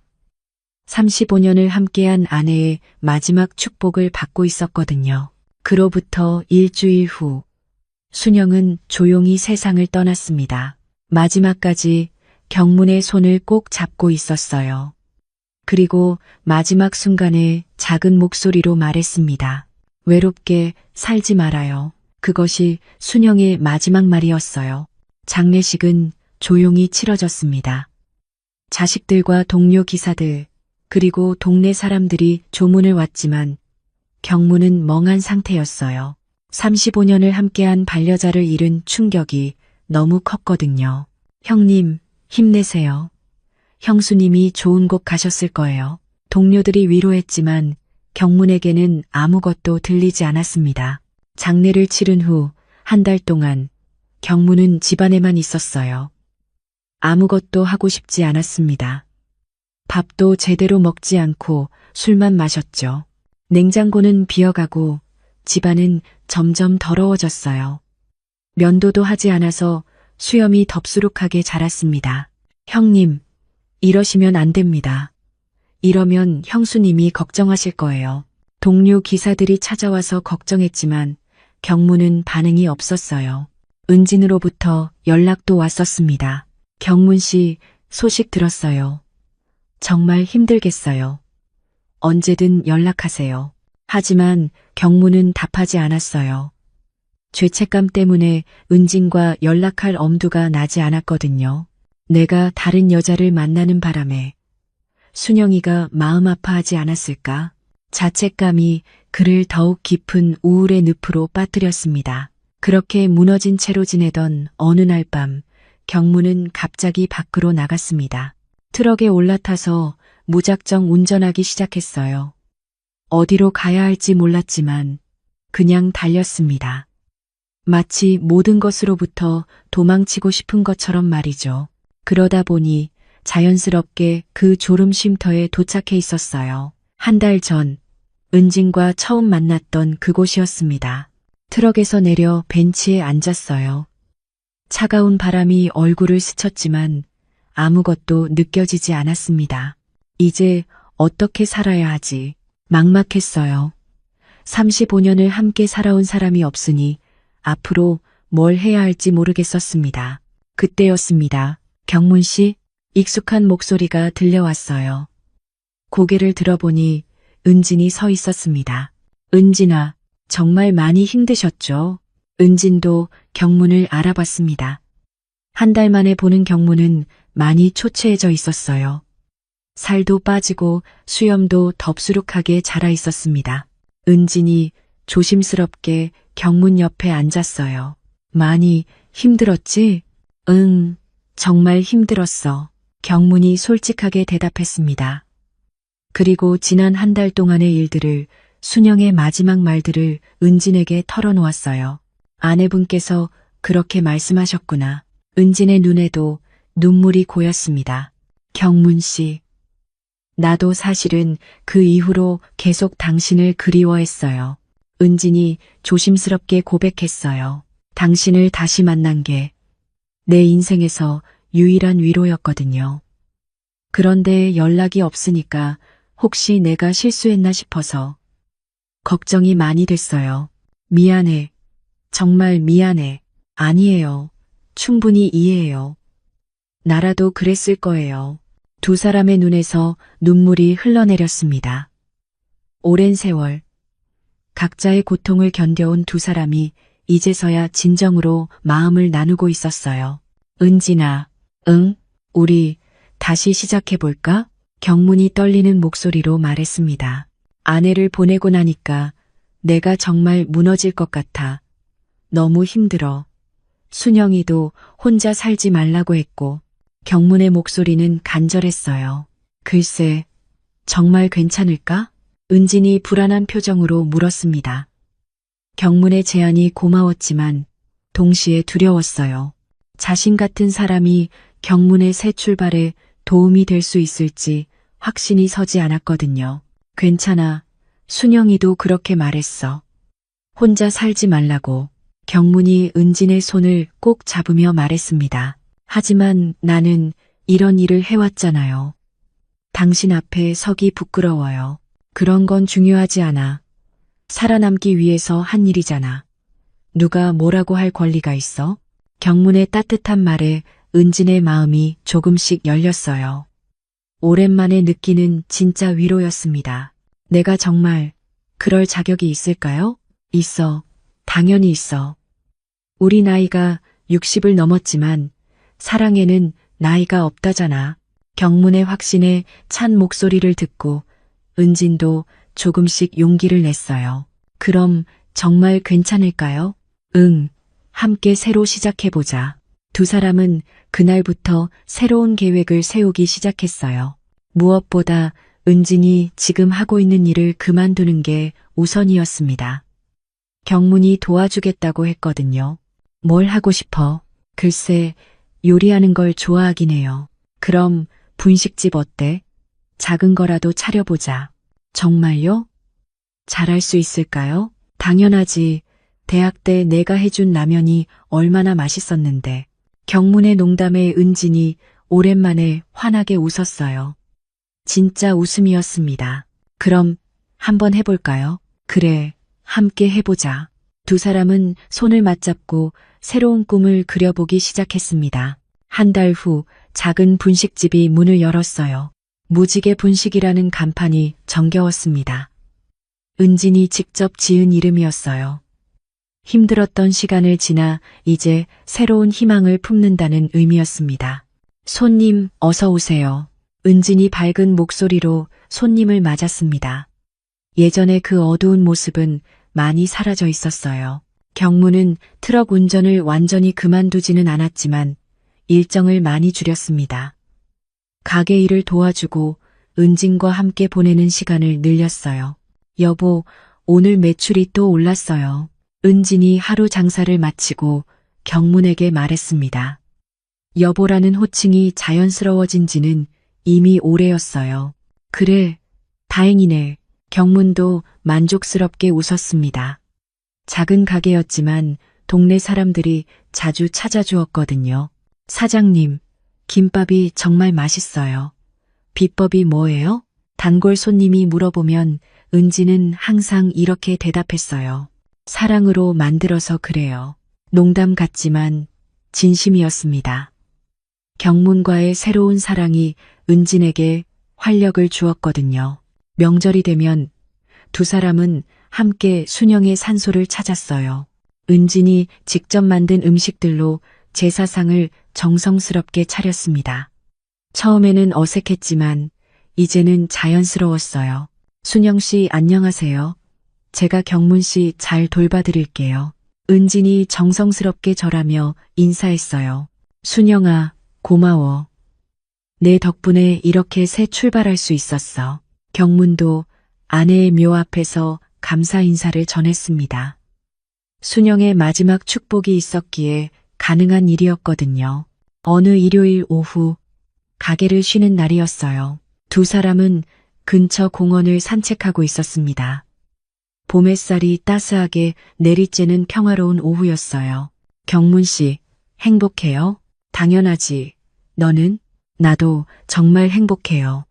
Speaker 1: 35년을 함께한 아내의 마지막 축복을 받고 있었거든요. 그로부터 일주일 후, 순영은 조용히 세상을 떠났습니다. 마지막까지 경문의 손을 꼭 잡고 있었어요. 그리고 마지막 순간에 작은 목소리로 말했습니다. 외롭게 살지 말아요. 그것이 순영의 마지막 말이었어요. 장례식은 조용히 치러졌습니다. 자식들과 동료 기사들, 그리고 동네 사람들이 조문을 왔지만 경무는 멍한 상태였어요. 35년을 함께한 반려자를 잃은 충격이 너무 컸거든요. 형님, 힘내세요. 형수님이 좋은 곳 가셨을 거예요. 동료들이 위로했지만 경문에게는 아무것도 들리지 않았습니다. 장례를 치른 후 한 달 동안 경문은 집안에만 있었어요. 아무것도 하고 싶지 않았습니다. 밥도 제대로 먹지 않고 술만 마셨죠. 냉장고는 비어가고 집안은 점점 더러워졌어요. 면도도 하지 않아서 수염이 덥수룩하게 자랐습니다. 형님, 이러시면 안 됩니다. 이러면 형수님이 걱정하실 거예요. 동료 기사들이 찾아와서 걱정했지만 경문은 반응이 없었어요. 은진으로부터 연락도 왔었습니다. 경문 씨, 소식 들었어요. 정말 힘들겠어요. 언제든 연락하세요. 하지만 경문은 답하지 않았어요. 죄책감 때문에 은진과 연락할 엄두가 나지 않았거든요. 내가 다른 여자를 만나는 바람에 순영이가 마음 아파하지 않았을까? 자책감이 그를 더욱 깊은 우울의 늪으로 빠뜨렸습니다. 그렇게 무너진 채로 지내던 어느 날 밤, 경무는 갑자기 밖으로 나갔습니다. 트럭에 올라타서 무작정 운전하기 시작했어요. 어디로 가야 할지 몰랐지만 그냥 달렸습니다. 마치 모든 것으로부터 도망치고 싶은 것처럼 말이죠. 그러다 보니 자연스럽게 그 졸음 쉼터에 도착해 있었어요. 한 달 전, 은진과 처음 만났던 그곳이었습니다. 트럭에서 내려 벤치에 앉았어요. 차가운 바람이 얼굴을 스쳤지만 아무것도 느껴지지 않았습니다. 이제 어떻게 살아야 하지? 막막했어요. 35년을 함께 살아온 사람이 없으니 앞으로 뭘 해야 할지 모르겠었습니다. 그때였습니다. 경문 씨, 익숙한 목소리가 들려왔어요. 고개를 들어보니 은진이 서 있었습니다. 은진아, 정말 많이 힘드셨죠? 은진도 경문을 알아봤습니다. 한 달 만에 보는 경문은 많이 초췌해져 있었어요. 살도 빠지고 수염도 덥수룩하게 자라 있었습니다. 은진이 조심스럽게 경문 옆에 앉았어요. 많이 힘들었지? 응, 정말 힘들었어. 경문이 솔직하게 대답했습니다. 그리고 지난 한 달 동안의 일들을, 순영의 마지막 말들을 은진에게 털어놓았어요. 아내분께서 그렇게 말씀하셨구나. 은진의 눈에도 눈물이 고였습니다. 경문 씨, 나도 사실은 그 이후로 계속 당신을 그리워했어요. 은진이 조심스럽게 고백했어요. 당신을 다시 만난 게 내 인생에서 유일한 위로였거든요. 그런데 연락이 없으니까 혹시 내가 실수했나 싶어서 걱정이 많이 됐어요. 미안해. 정말 미안해. 아니에요. 충분히 이해해요. 나라도 그랬을 거예요. 두 사람의 눈에서 눈물이 흘러내렸습니다. 오랜 세월, 각자의 고통을 견뎌온 두 사람이 이제서야 진정으로 마음을 나누고 있었어요. 은진아, 응? 우리 다시 시작해볼까? 경문이 떨리는 목소리로 말했습니다. 아내를 보내고 나니까 내가 정말 무너질 것 같아. 너무 힘들어. 순영이도 혼자 살지 말라고 했고, 경문의 목소리는 간절했어요. 글쎄, 정말 괜찮을까? 은진이 불안한 표정으로 물었습니다. 경문의 제안이 고마웠지만 동시에 두려웠어요. 자신 같은 사람이 경문의 새 출발에 도움이 될 수 있을지 확신이 서지 않았거든요. 괜찮아. 순영이도 그렇게 말했어. 혼자 살지 말라고. 경문이 은진의 손을 꼭 잡으며 말했습니다. 하지만 나는 이런 일을 해왔잖아요. 당신 앞에 서기 부끄러워요. 그런 건 중요하지 않아. 살아남기 위해서 한 일이잖아. 누가 뭐라고 할 권리가 있어? 경문의 따뜻한 말에 은진의 마음이 조금씩 열렸어요. 오랜만에 느끼는 진짜 위로였습니다. 내가 정말 그럴 자격이 있을까요? 있어. 당연히 있어. 우리 나이가 60을 넘었지만 사랑에는 나이가 없다잖아. 경문의 확신에 찬 목소리를 듣고 은진도 조금씩 용기를 냈어요. 그럼 정말 괜찮을까요? 응. 함께 새로 시작해보자. 두 사람은 그날부터 새로운 계획을 세우기 시작했어요. 무엇보다 은진이 지금 하고 있는 일을 그만두는 게 우선이었습니다. 경문이 도와주겠다고 했거든요. 뭘 하고 싶어? 글쎄, 요리하는 걸 좋아하긴 해요. 그럼 분식집 어때? 작은 거라도 차려보자. 정말요? 잘할 수 있을까요? 당연하지. 대학 때 내가 해준 라면이 얼마나 맛있었는데. 경문의 농담에 은진이 오랜만에 환하게 웃었어요. 진짜 웃음이었습니다. 그럼 한번 해볼까요? 그래, 함께 해보자. 두 사람은 손을 맞잡고 새로운 꿈을 그려보기 시작했습니다. 한 달 후 작은 분식집이 문을 열었어요. 무지개 분식이라는 간판이 정겨웠습니다. 은진이 직접 지은 이름이었어요. 힘들었던 시간을 지나 이제 새로운 희망을 품는다는 의미였습니다. 손님, 어서 오세요. 은진이 밝은 목소리로 손님을 맞았습니다. 예전의 그 어두운 모습은 많이 사라져 있었어요. 경무는 트럭 운전을 완전히 그만두지는 않았지만 일정을 많이 줄였습니다. 가게 일을 도와주고 은진과 함께 보내는 시간을 늘렸어요. 여보, 오늘 매출이 또 올랐어요. 은진이 하루 장사를 마치고 경문에게 말했습니다. 여보라는 호칭이 자연스러워진 지는 이미 오래였어요. 그래, 다행이네. 경문도 만족스럽게 웃었습니다. 작은 가게였지만 동네 사람들이 자주 찾아주었거든요. 사장님, 김밥이 정말 맛있어요. 비법이 뭐예요? 단골 손님이 물어보면 은지는 항상 이렇게 대답했어요. 사랑으로 만들어서 그래요. 농담 같지만 진심이었습니다. 경문과의 새로운 사랑이 은진에게 활력을 주었거든요. 명절이 되면 두 사람은 함께 순영의 산소를 찾았어요. 은진이 직접 만든 음식들로 제사상을 정성스럽게 차렸습니다. 처음에는 어색했지만 이제는 자연스러웠어요. 순영 씨 안녕하세요. 제가 경문 씨 잘 돌봐드릴게요. 은진이 정성스럽게 절하며 인사했어요. 순영아, 고마워. 내 덕분에 이렇게 새 출발할 수 있었어. 경문도 아내의 묘 앞에서 감사 인사를 전했습니다. 순영의 마지막 축복이 있었기에 가능한 일이었거든요. 어느 일요일 오후 가게를 쉬는 날이었어요. 두 사람은 근처 공원을 산책하고 있었습니다. 봄 햇살이 따스하게 내리쬐는 평화로운 오후였어요. 경문 씨, 행복해요? 당연하지. 너는? 나도 정말 행복해요.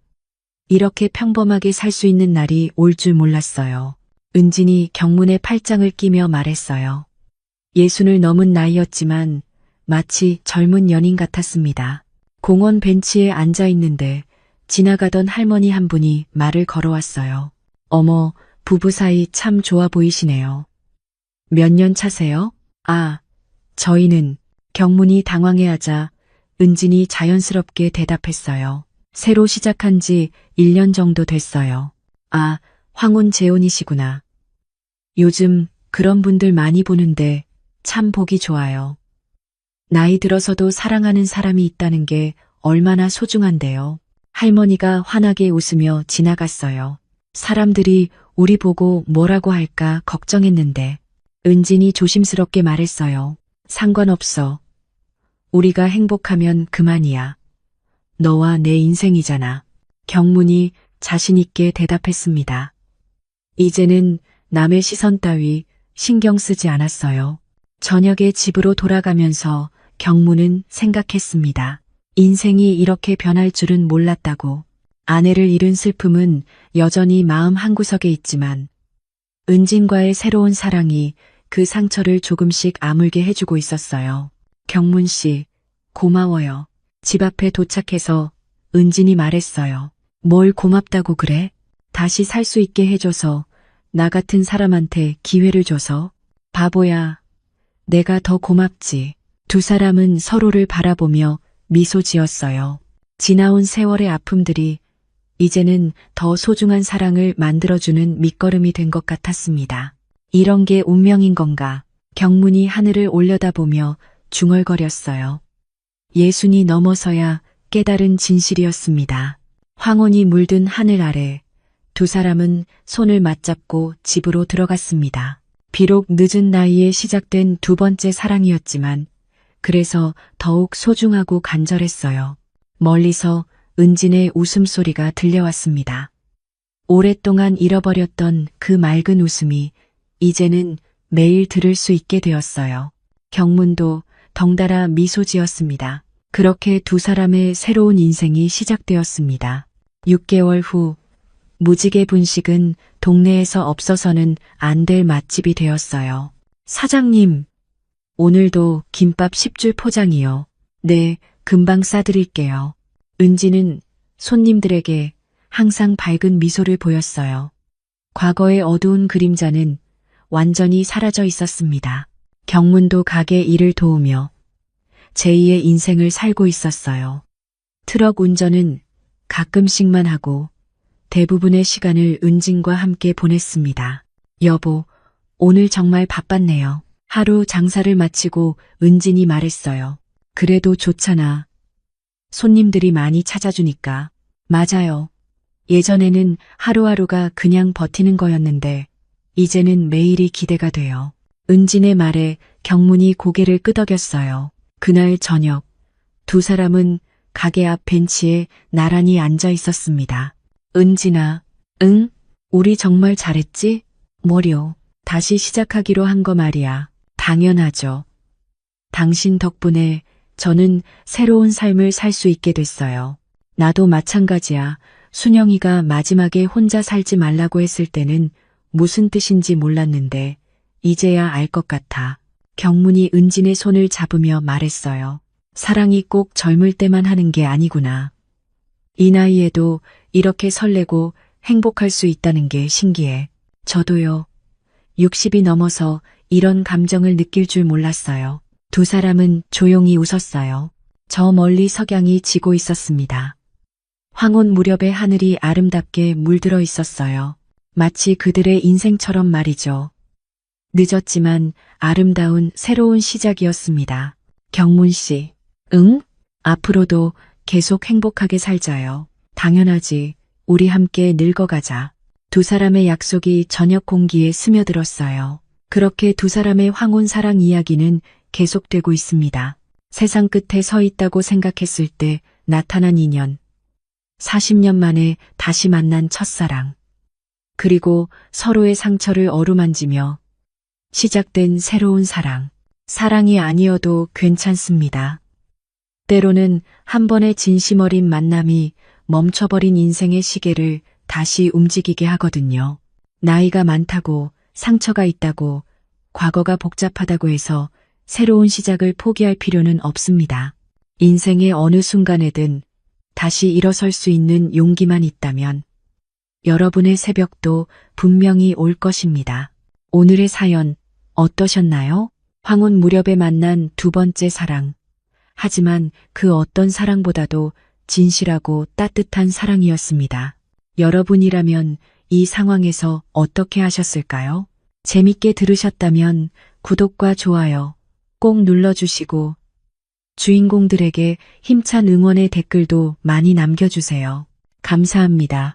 Speaker 1: 이렇게 평범하게 살 수 있는 날이 올 줄 몰랐어요. 은진이 경문의 팔짱을 끼며 말했어요. 예순을 넘은 나이였지만 마치 젊은 연인 같았습니다. 공원 벤치에 앉아 있는데 지나가던 할머니 한 분이 말을 걸어왔어요. 어머, 부부 사이 참 좋아 보이시네요. 몇 년 차세요? 아, 저희는. 경문이 당황해하자 은진이 자연스럽게 대답했어요. 새로 시작한 지 1년 정도 됐어요. 아, 황혼 재혼이시구나. 요즘 그런 분들 많이 보는데 참 보기 좋아요. 나이 들어서도 사랑하는 사람이 있다는 게 얼마나 소중한데요. 할머니가 환하게 웃으며 지나갔어요. 사람들이 우리 보고 뭐라고 할까 걱정했는데 은진이 조심스럽게 말했어요. 상관없어. 우리가 행복하면 그만이야. 너와 내 인생이잖아. 경문이 자신있게 대답했습니다. 이제는 남의 시선 따위 신경 쓰지 않았어요. 저녁에 집으로 돌아가면서 경문은 생각했습니다. 인생이 이렇게 변할 줄은 몰랐다고. 아내를 잃은 슬픔은 여전히 마음 한구석에 있지만 은진과의 새로운 사랑이 그 상처를 조금씩 아물게 해주고 있었어요. 경문 씨, 고마워요. 집 앞에 도착해서 은진이 말했어요. 뭘 고맙다고 그래? 다시 살 수 있게 해줘서, 나 같은 사람한테 기회를 줘서. 바보야. 내가 더 고맙지. 두 사람은 서로를 바라보며 미소 지었어요. 지나온 세월의 아픔들이 이제는 더 소중한 사랑을 만들어주는 밑거름이 된 것 같았습니다. 이런 게 운명인 건가? 경문이 하늘을 올려다보며 중얼거렸어요. 예순이 넘어서야 깨달은 진실이었습니다. 황혼이 물든 하늘 아래 두 사람은 손을 맞잡고 집으로 들어갔습니다. 비록 늦은 나이에 시작된 두 번째 사랑이었지만 그래서 더욱 소중하고 간절했어요. 멀리서 은진의 웃음소리가 들려왔습니다. 오랫동안 잃어버렸던 그 맑은 웃음이 이제는 매일 들을 수 있게 되었어요. 경문도 덩달아 미소 지었습니다. 그렇게 두 사람의 새로운 인생이 시작되었습니다. 6개월 후 무지개 분식은 동네에서 없어서는 안 될 맛집이 되었어요. 사장님, 오늘도 김밥 10줄 포장이요. 네, 금방 싸드릴게요. 은지는 손님들에게 항상 밝은 미소를 보였어요. 과거의 어두운 그림자는 완전히 사라져 있었습니다. 경문도 가게 일을 도우며 제2의 인생을 살고 있었어요. 트럭 운전은 가끔씩만 하고 대부분의 시간을 은진과 함께 보냈습니다. 여보, 오늘 정말 바빴네요. 하루 장사를 마치고 은진이 말했어요. 그래도 좋잖아. 손님들이 많이 찾아주니까. 맞아요. 예전에는 하루하루가 그냥 버티는 거였는데 이제는 매일이 기대가 돼요. 은진의 말에 경문이 고개를 끄덕였어요. 그날 저녁 두 사람은 가게 앞 벤치에 나란히 앉아 있었습니다. 은진아, 응? 우리 정말 잘했지? 뭐려? 다시 시작하기로 한 거 말이야. 당연하죠. 당신 덕분에 저는 새로운 삶을 살 수 있게 됐어요. 나도 마찬가지야. 순영이가 마지막에 혼자 살지 말라고 했을 때는 무슨 뜻인지 몰랐는데 이제야 알 것 같아. 경문이 은진의 손을 잡으며 말했어요. 사랑이 꼭 젊을 때만 하는 게 아니구나. 이 나이에도 이렇게 설레고 행복할 수 있다는 게 신기해. 저도요. 60이 넘어서 이런 감정을 느낄 줄 몰랐어요. 두 사람은 조용히 웃었어요. 저 멀리 석양이 지고 있었습니다. 황혼 무렵의 하늘이 아름답게 물들어 있었어요. 마치 그들의 인생처럼 말이죠. 늦었지만 아름다운 새로운 시작이었습니다. 경문 씨, 응? 앞으로도 계속 행복하게 살자요. 당연하지. 우리 함께 늙어가자. 두 사람의 약속이 저녁 공기에 스며들었어요. 그렇게 두 사람의 황혼 사랑 이야기는 계속되고 있습니다. 세상 끝에 서 있다고 생각했을 때 나타난 인연. 40년 만에 다시 만난 첫사랑. 그리고 서로의 상처를 어루만지며 시작된 새로운 사랑. 사랑이 아니어도 괜찮습니다. 때로는 한 번의 진심 어린 만남이 멈춰버린 인생의 시계를 다시 움직이게 하거든요. 나이가 많다고, 상처가 있다고, 과거가 복잡하다고 해서 새로운 시작을 포기할 필요는 없습니다. 인생의 어느 순간에든 다시 일어설 수 있는 용기만 있다면 여러분의 새벽도 분명히 올 것입니다. 오늘의 사연 어떠셨나요? 황혼 무렵에 만난 두 번째 사랑. 하지만 그 어떤 사랑보다도 진실하고 따뜻한 사랑이었습니다. 여러분이라면 이 상황에서 어떻게 하셨을까요? 재밌게 들으셨다면 구독과 좋아요 꼭 눌러주시고 주인공들에게 힘찬 응원의 댓글도 많이 남겨주세요. 감사합니다.